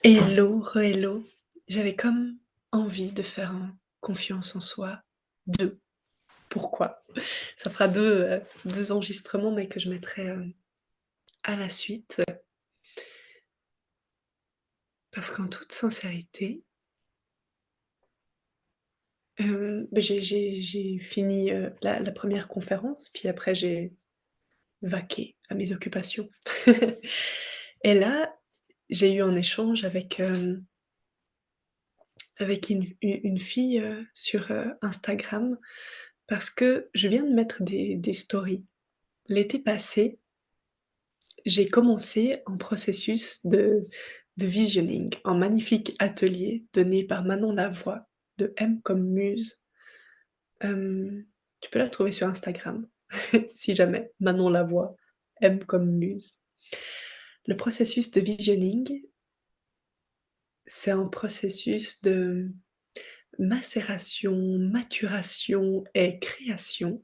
Hello, re-hello. J'avais comme envie de faire un confiance en soi 2. Pourquoi? Ça fera 2 enregistrements, mais que je mettrai, à la suite, parce qu'en toute sincérité, j'ai fini, la 1re conférence, puis après j'ai vaqué à mes occupations. Et là, j'ai eu un échange avec une fille, sur, Instagram. Parce que je viens de mettre des stories. L'été passé, j'ai commencé un processus de visioning, un magnifique atelier donné par Manon Lavoie de M comme Muse. Tu peux la trouver sur Instagram, si jamais, Manon Lavoie, M comme Muse. Le processus de visioning, c'est un processus de macération, maturation et création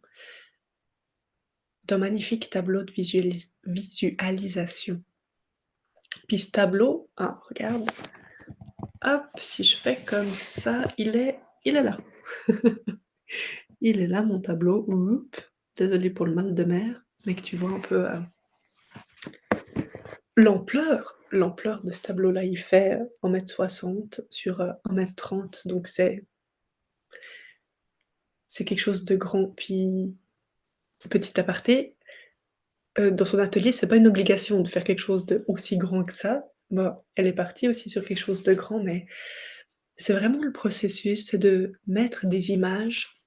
d'un magnifique tableau de visualisation. Puis ce tableau, ah regarde, hop, si je fais comme ça, il est là. Il est là mon tableau, oups, désolée pour le mal de mer, mais que tu vois un peu, l'ampleur de ce tableau-là. Il fait, 1,60 m sur, 1,30 m, donc c'est quelque chose de grand. Puis, petit aparté, dans son atelier, c'est pas une obligation de faire quelque chose d'aussi grand que ça. Bah, elle est partie aussi sur quelque chose de grand, mais c'est vraiment le processus, c'est de mettre des images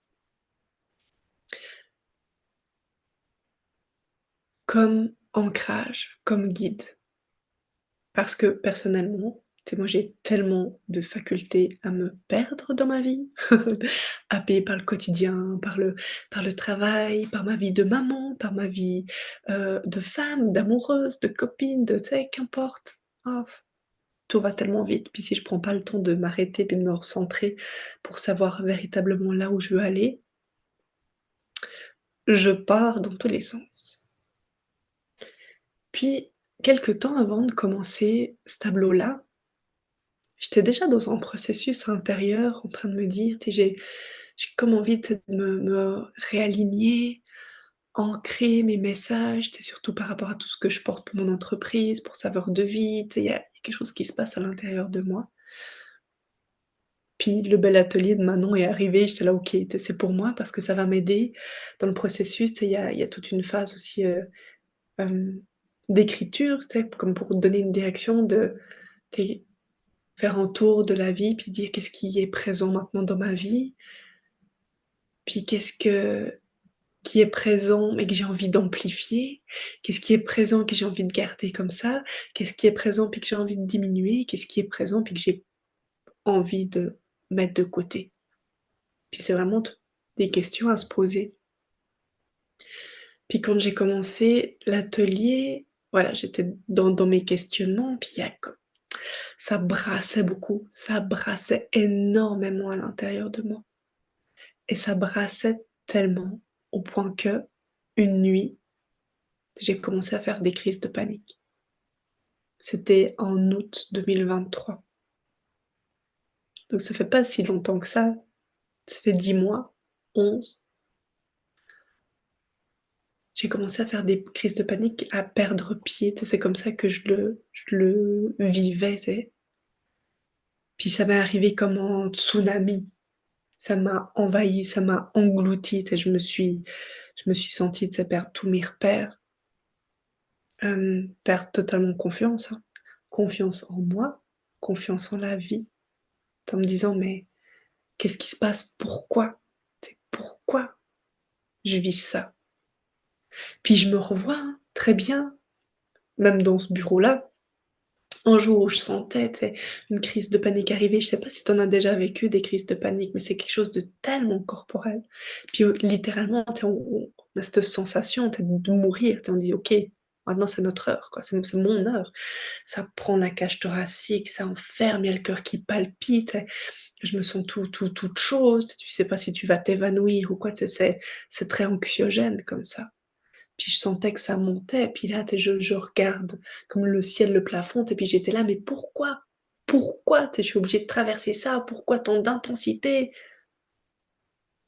comme ancrage, comme guide. Parce que personnellement, tu sais, moi j'ai tellement de facultés à me perdre dans ma vie, happée par le quotidien, par le travail, par ma vie de maman, par ma vie, de femme, d'amoureuse, de copine, de tu sais, qu'importe. Ah, tout va tellement vite, puis si je prends pas le temps de m'arrêter puis de me recentrer pour savoir véritablement là où je veux aller, je pars dans tous les sens. Puis, quelque temps avant de commencer ce tableau-là, j'étais déjà dans un processus intérieur en train de me dire: «Tu sais, j'ai comme envie, tu sais, de me réaligner, ancrer mes messages», tu sais, surtout par rapport à tout ce que je porte pour mon entreprise, pour Saveur de vie, tu sais, il y a quelque chose qui se passe à l'intérieur de moi. Puis le bel atelier de Manon est arrivé, j'étais là: «OK, tu sais, c'est pour moi parce que ça va m'aider dans le processus», tu sais, il y a toute une phase aussi, hem, d'écriture, tu sais, comme pour donner une direction de tu sais, faire un tour de la vie, puis dire: «Qu'est-ce qui est présent maintenant dans ma vie?» Puis qui est présent mais que j'ai envie d'amplifier? Qu'est-ce qui est présent que j'ai envie de garder comme ça? Qu'est-ce qui est présent puis que j'ai envie de diminuer? Qu'est-ce qui est présent puis que j'ai envie de mettre de côté? Puis c'est vraiment t des questions à se poser. Puis quand j'ai commencé l'atelier, voilà, j'étais dans mes questionnements, puis il y a comme ça brassait beaucoup, ça brassait énormément à l'intérieur de moi et ça brassait tellement au point que une nuit, j'ai commencé à faire des crises de panique. C'était en août 2023, donc ça fait pas si longtemps que ça fait 10 mois, 11. J'ai commencé à faire des crises de panique, à perdre pied, tu sais, c'est comme ça que je le vivais, tu sais. Puis ça m'est arrivé comme un tsunami, ça m'a envahi, ça m'a englouti, tu sais, je me suis sentie, tu sais, perdre tous mes repères, perdre totalement confiance, hein. Confiance en moi, confiance en la vie, en me disant: «Mais qu'est-ce qui se passe? Pourquoi? Tu sais, pourquoi je vis ça?» Puis je me revois, hein, très bien, même dans ce bureau-là, un jour où je sentais, tu sais, une crise de panique arriver. Je sais pas si tu en as déjà vécu des crises de panique, mais c'est quelque chose de tellement corporel. Puis, littéralement, tu sais, on a cette sensation, tu sais, de mourir, tu sais, on dit: «OK, maintenant c'est notre heure, quoi, c'est mon heure». Ça prend la cage thoracique, ça enferme, il y a le cœur qui palpite, et je me sens toute chose, tu sais pas si tu vas t'évanouir ou quoi, tu sais, c'est très anxiogène comme ça. Puis je sentais que ça montait, puis là, tu sais, je regarde comme le ciel, le plafond, et puis j'étais là: «Mais pourquoi? pourquoi tu sais, je suis obligée de traverser ça? Pourquoi tant d'intensité?»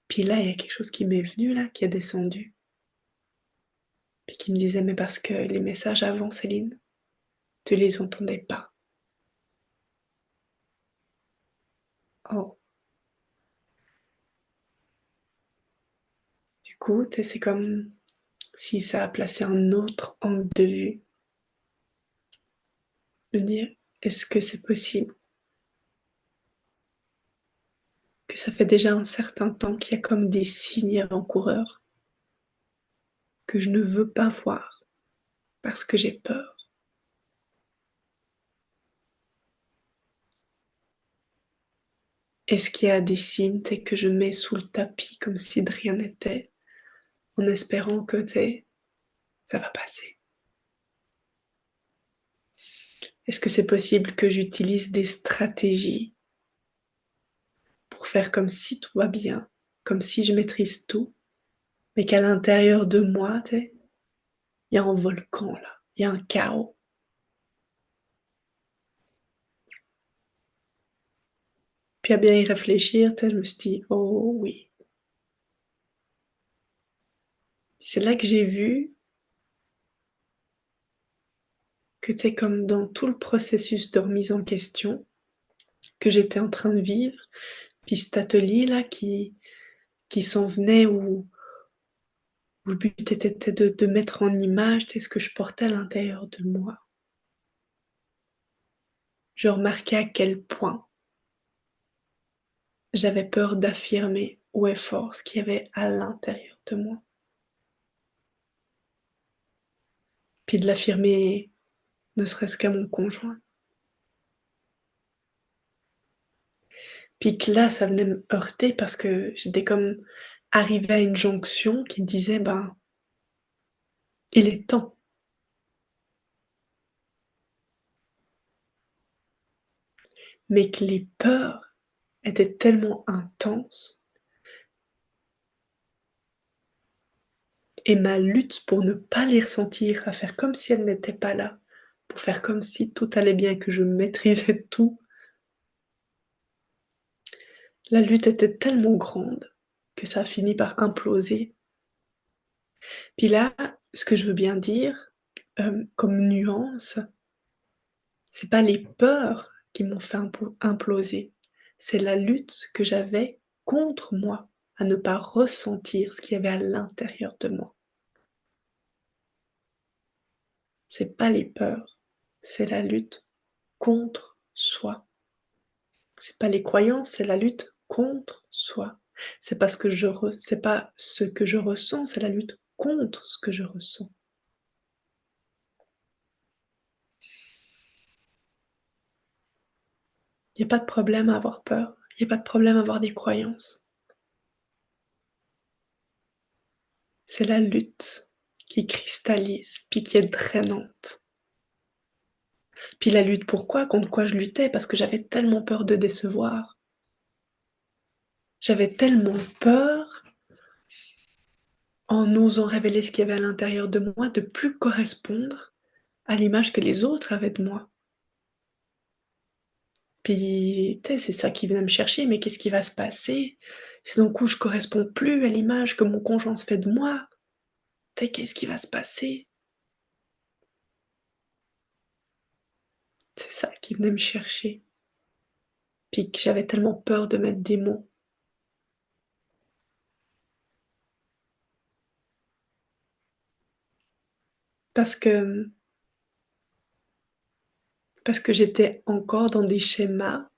Puis là, il y a quelque chose qui m'est venu là, qui est descendu, puis qui me disait: «Mais parce que les messages avant, Céline, tu les entendais pas». Oh, du coup, tu sais, c'est comme si ça a placé un autre angle de vue. Me dire: «Est-ce que c'est possible que ça fait déjà un certain temps qu'il y a comme des signes avant-coureurs que je ne veux pas voir parce que j'ai peur?» Est-ce qu'il y a des signes, tu sais, que je mets sous le tapis comme si de rien n'était, en espérant que, tu sais, ça va passer? Est-ce que c'est possible que j'utilise des stratégies pour faire comme si tout va bien, comme si je maîtrise tout, mais qu'à l'intérieur de moi, tu sais, il y a un volcan là, il y a un chaos? Puis à bien y réfléchir, tu sais, je me suis dit: «Oh oui». C'est là que j'ai vu que, tu sais, comme dans tout le processus de remise en question que j'étais en train de vivre, puis cet atelier-là qui s'en venait où le but était de mettre en image, tu sais, ce que je portais à l'intérieur de moi. Je remarquais à quel point j'avais peur d'affirmer haut et fort ce qu'il y avait à l'intérieur de moi. Puis de l'affirmer ne serait-ce qu'à mon conjoint. Puis que là, ça venait me heurter parce que j'étais comme arrivée à une jonction qui me disait: «Ben, il est temps». Mais que les peurs étaient tellement intenses et ma lutte pour ne pas les ressentir, à faire comme si elles n'étaient pas là, pour faire comme si tout allait bien, que je maîtrisais tout, la lutte était tellement grande que ça a fini par imploser. Puis là, ce que je veux bien dire, comme nuance, c'est pas les peurs qui m'ont fait imploser, c'est la lutte que j'avais contre moi, à ne pas ressentir ce qu'il y avait à l'intérieur de moi. C'est pas les peurs, c'est la lutte contre soi. C'est pas les croyances, c'est la lutte contre soi. C'est pas ce que je ressens, c'est la lutte contre ce que je ressens. Il y a pas de problème à avoir peur, il y a pas de problème à avoir des croyances. C'est la lutte qui cristallise, puis qui est drainante. Puis la lutte pourquoi? Contre quoi je luttais? Parce que j'avais tellement peur de décevoir. J'avais tellement peur, en osant révéler ce qu'il y avait à l'intérieur de moi, de plus correspondre à l'image que les autres avaient de moi. Puis, tu sais, c'est ça qui venait me chercher, mais qu'est-ce qui va se passer si d'un coup je corresponds plus à l'image que mon conjoint se fait de moi? Tu sais, qu'est-ce qui va se passer? C'est ça qui venait me chercher, puis que j'avais tellement peur de mettre des mots parce que, parce que j'étais encore dans des schémas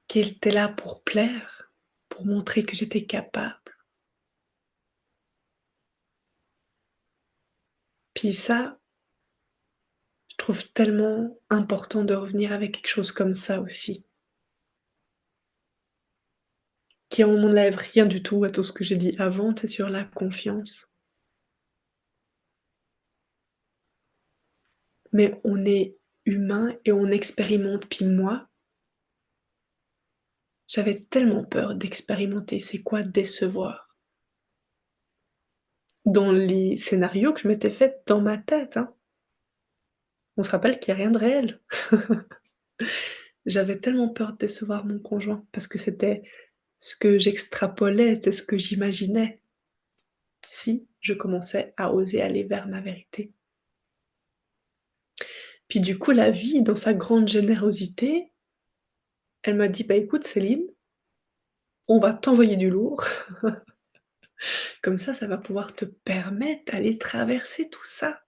qui étaient là pour plaire, pour montrer que j'étais capable. Puis ça, je trouve tellement important de revenir avec quelque chose comme ça aussi, qui en enlève rien du tout à tout ce que j'ai dit avant, c'est sur la confiance. Mais on est humain et on expérimente. Puis moi, j'avais tellement peur d'expérimenter c'est quoi décevoir. Dans les scénarios que je m'étais faits dans ma tête, hein. On se rappelle qu'il y a rien de réel. J'avais tellement peur de décevoir mon conjoint parce que c'était ce que j'extrapolais, c'est ce que j'imaginais si je commençais à oser aller vers ma vérité. Puis du coup, la vie, dans sa grande générosité, elle m'a dit: «Bah, écoute Céline, on va t'envoyer du lourd, comme ça va pouvoir te permettre d'aller traverser tout ça».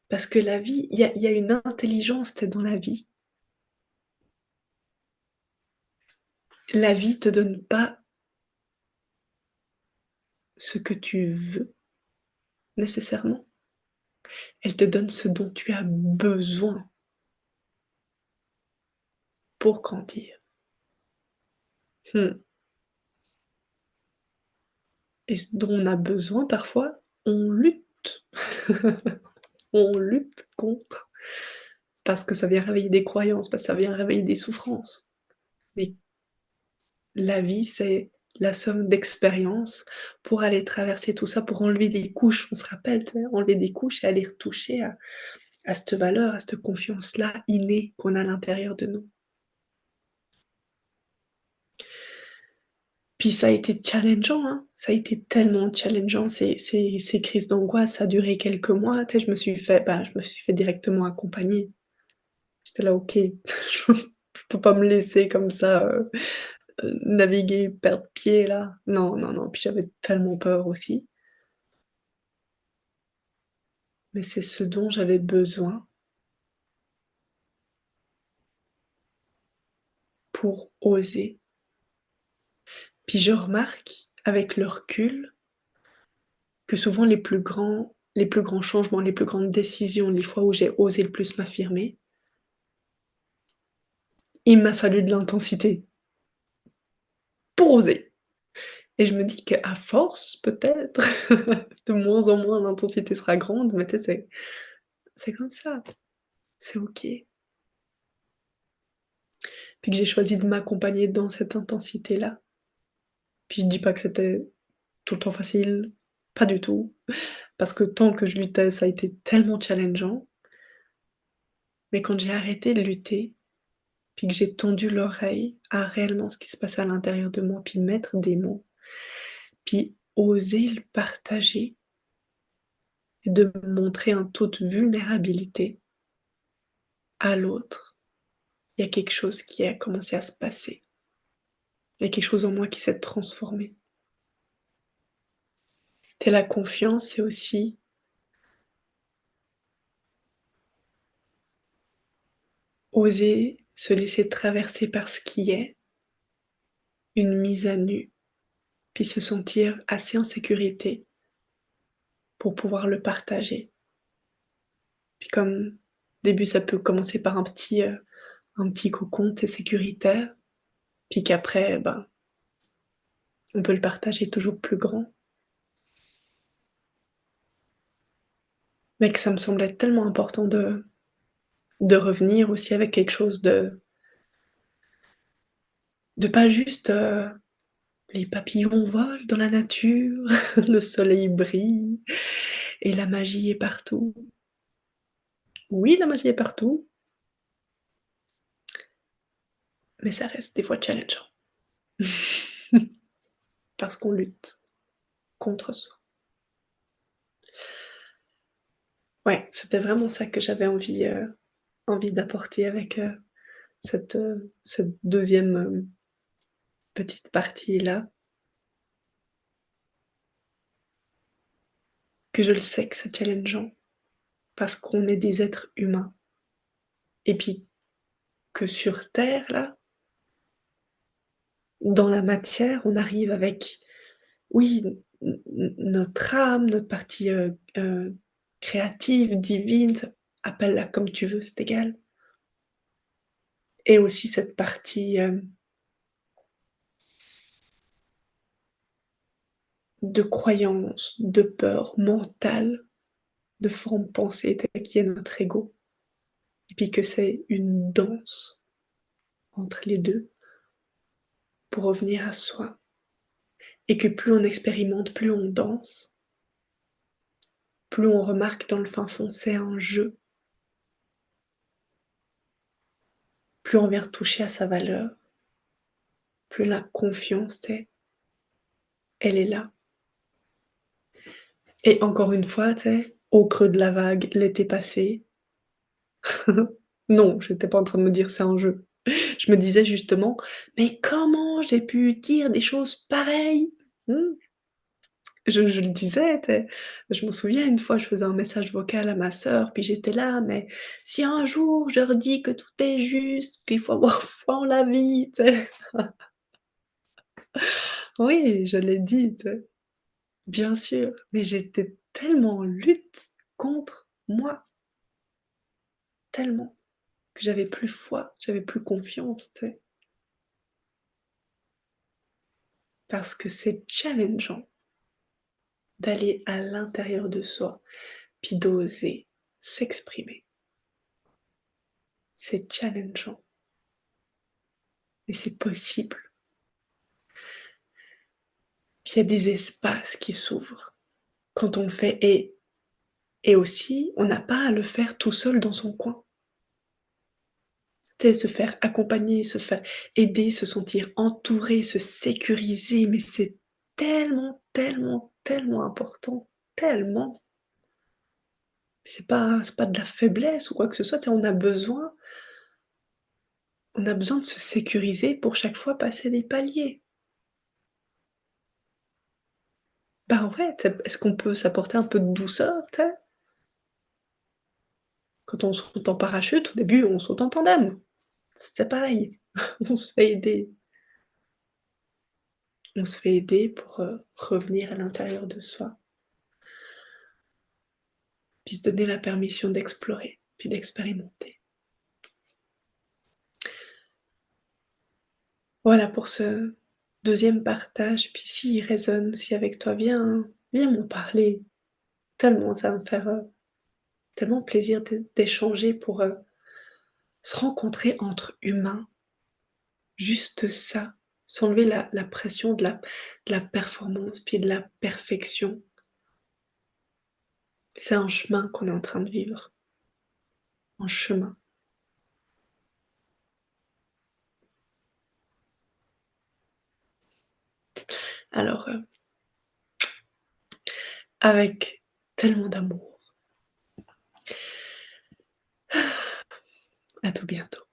Parce que la vie, il y a une intelligence, tu sais, dans la vie. La vie te donne pas ce que tu veux nécessairement, elle te donne ce dont tu as besoin pour grandir. Mmh. Et ce dont on a besoin parfois, on lutte. On lutte contre, parce que ça vient réveiller des croyances, parce que ça vient réveiller des souffrances. Mais la vie, c'est la somme d'expériences pour aller traverser tout ça, pour enlever des couches, on se rappelle, tu sais? Enlever des couches et aller retoucher à cette valeur, à cette confiance-là innée qu'on a à l'intérieur de nous. Puis ça a été challengeant, hein, ça a été tellement challengeant ces crises d'angoisse, ça a duré quelques mois, tu sais? Je me suis fait directement accompagner. J'étais là: «OK, je peux pas me laisser comme ça, naviguer, perdre pied là». Non, non, non, puis j'avais tellement peur aussi, mais c'est ce dont j'avais besoin pour oser. Puis je remarque, avec le recul, que souvent les plus grands changements, les plus grandes décisions, les fois où j'ai osé le plus m'affirmer, il m'a fallu de l'intensité pour oser. Et je me dis qu'à force, peut-être, de moins en moins l'intensité sera grande, mais tu sais, c'est comme ça, c'est OK. Puis que j'ai choisi de m'accompagner dans cette intensité-là. Puis je dis pas que c'était tout le temps facile, pas du tout, parce que tant que je luttais, ça a été tellement challengeant, mais quand j'ai arrêté de lutter, puis que j'ai tendu l'oreille à réellement ce qui se passait à l'intérieur de moi, puis mettre des mots, puis oser le partager et de me montrer en toute vulnérabilité à l'autre, il y a quelque chose qui a commencé à se passer. Il y a quelque chose en moi qui s'est transformé. Et la confiance, c'est aussi oser se laisser traverser par ce qui est, une mise à nu, puis se sentir assez en sécurité pour pouvoir le partager. Puis comme au début, ça peut commencer par un petit cocon, tu sécuritaire, puis qu'après, ben, on peut le partager toujours plus grand. Mais que ça me semblait tellement important de revenir aussi avec quelque chose de pas juste, les papillons volent dans la nature, le soleil brille et la magie est partout. Oui, la magie est partout, mais ça reste des fois challengeant. Parce qu'on lutte contre soi. Ouais, c'était vraiment ça que j'avais envie d'apporter avec, cette 2e, petite partie-là, que je le sais que c'est challengeant parce qu'on est des êtres humains et puis que sur terre là, dans la matière, on arrive avec, oui, notre âme, notre partie, créative, divine, appelle-la comme tu veux, c'est égal, et aussi cette partie, de croyance, de peur mentale, de forme pensée, qui est notre ego, et puis que c'est une danse entre les 2 pour revenir à soi, et que plus on expérimente, plus on danse, plus on remarque dans le fin fond, c'est un jeu, plus on vient retoucher à sa valeur, plus la confiance, tu sais, elle est là. Et encore une fois, tu sais, au creux de la vague, l'été passé, non, j'étais pas en train de me dire: «C'est un jeu». Je me disais justement: «Mais comment j'ai pu dire des choses pareilles?» mmh, je le disais, tu sais. Je me souviens une fois, je faisais un message vocal à ma sœur, puis j'étais là: «Mais si un jour je leur dis que tout est juste, qu'il faut avoir foi en la vie», tu sais? Oui, je l'ai dit, tu sais. Bien sûr, mais j'étais tellement en lutte contre moi, tellement, que j'avais plus foi, j'avais plus confiance, tu sais? Parce que c'est challengeant d'aller à l'intérieur de soi, puis d'oser s'exprimer. C'est challengeant, mais c'est possible. Puis il y a des espaces qui s'ouvrent quand on le fait et aussi, on n'a pas à le faire tout seul dans son coin. Tu sais, se faire accompagner, se faire aider, se sentir entouré, se sécuriser, mais c'est tellement, tellement, tellement important, tellement. C'est pas de la faiblesse ou quoi que ce soit, tu sais, on a besoin de se sécuriser pour chaque fois passer des paliers. Ben ouais, tu sais, est-ce qu'on peut s'apporter un peu de douceur, tu sais? Quand on saute en parachute, au début, on saute en tandem. C'est pareil, on se fait aider. On se fait aider pour, revenir à l'intérieur de soi, puis se donner la permission d'explorer, puis d'expérimenter. Voilà pour ce deuxième partage, puis s'il résonne, si avec toi, viens m'en parler. Tellement, ça va me faire, tellement plaisir d'échanger pour, se rencontrer entre humains, juste ça, s'enlever la pression de la performance, puis de la perfection. C'est un chemin qu'on est en train de vivre, un chemin. Alors, avec tellement d'amour. À tout bientôt.